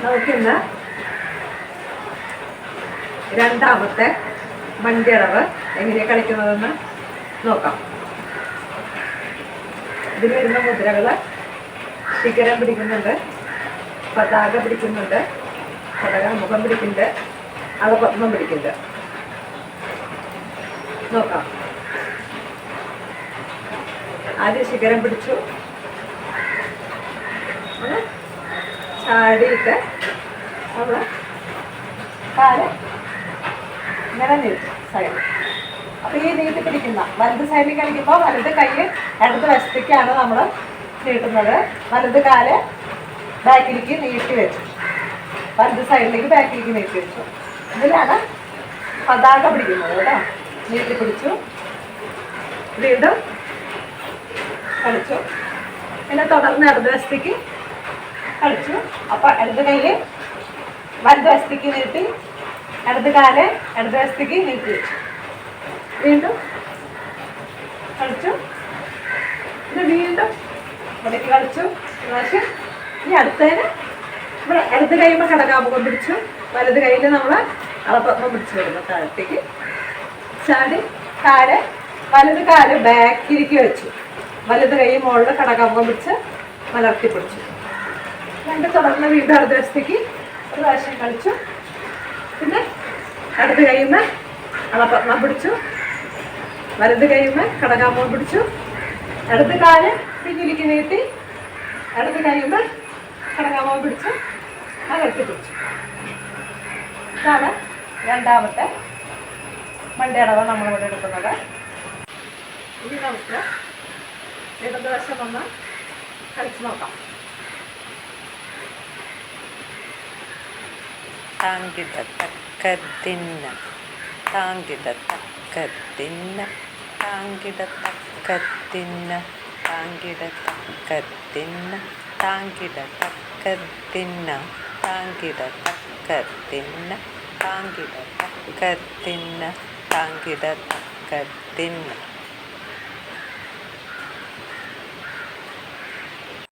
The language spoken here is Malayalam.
നമുക്കിന്ന് രണ്ടാമത്തെ മണ്ടിയടവ് എങ്ങനെയാണ് കളിക്കുന്നതെന്ന് നോക്കാം. ഇതിൽ വരുന്ന മുദ്രകൾ ശിഖരം പിടിക്കുന്നുണ്ട്, പതാക പിടിക്കുന്നുണ്ട്, മുഖം പിടിക്കുന്നുണ്ട്, അളപത്മം പിടിക്കുന്നുണ്ട്. നോക്കാം. ആദ്യം ശിഖരം പിടിച്ചു, ചാടിയിട്ട് നമ്മൾ കാല് ഇങ്ങനെ നീട്ടും സൈഡ്. അപ്പോൾ ഈ നീട്ടി പിടിക്കുന്ന വലത് സൈഡിൽ കളിക്കുമ്പോൾ വലത് കൈ ഇടത് വശത്തേക്കാണ് നമ്മൾ നീട്ടുന്നത്. വലത് കാല് ബാക്കിലേക്ക് നീട്ടി വെച്ചു, വലത് സൈഡിലേക്ക് ബാക്കിലേക്ക് നീട്ടി വെച്ചു. ഇതിലാണ് പതാക പിടിക്കുന്നത് കേട്ടോ. നീട്ടി പിടിച്ചു, വീണ്ടും കളിച്ചു, പിന്നെ തുടർന്ന് ഇടത് വശത്തേക്ക് കളിച്ചു. അപ്പോൾ ഇടത് കൈ വലത് വശത്തേക്ക് നീട്ടി, ഇടത് കാല് ഇടത് വശത്തേക്ക് നീട്ടി വെച്ചു, വീണ്ടും കളിച്ചു, പിന്നെ വീണ്ടും ഇവിടേക്ക് കളിച്ചു പ്രാവശ്യം. ഇനി അടുത്തതിന് ഇവിടെ ഇടത് കൈയുമ്പോൾ കടകാമുഖം പിടിച്ചു, വലത് കയ്യിൽ നമ്മൾ അളപത്മം പിടിച്ചു വരുന്നു. താഴത്തേക്ക് ചാടി കാല് വലത് കാല് ബാക്കിലേക്ക് വെച്ചു, വലത് കൈ മുകളിൽ കടകാമുഖം പിടിച്ച് മലർത്തി പിടിച്ചു. രണ്ട് തുടർന്ന് വീണ്ടും ഇടത് വശത്തേക്ക് ഒരു പ്രാവശ്യം കളിച്ചു, പിന്നെ ഇടത് കൈയുമ്മ അളപത്മം പിടിച്ചു, വലത് കൈയുമ്മ കടകാമുഖം പിടിച്ചു, ഇടത് കാല് പിന്നിലേക്ക് നീട്ടി, ഇടത് കൈയുമ്മ കടകാമുഖം പിടിച്ച് മലർത്തി പിടിച്ചു. ഇതാണ് രണ്ടാമത്തെ മണ്ടിയടവ് നമ്മളിവിടെ എടുക്കുന്നത്. ഇനി നമുക്ക് ഇടതുവശം ഒന്ന് കളിച്ച് നോക്കാം. താങ്കിട തക്കത്തിന്ന താങ്കിട തക്കത്തിന്ന താങ്കിട തക്കത്തിന്ന താങ്കിട തക്കത്തിന്ന താങ്കിട തക്കത്തിന്ന താങ്കിട തക്കത്തിന്ന താങ്കിട തക്കത്തിന്ന താങ്കിട തക്കത്തിന്ന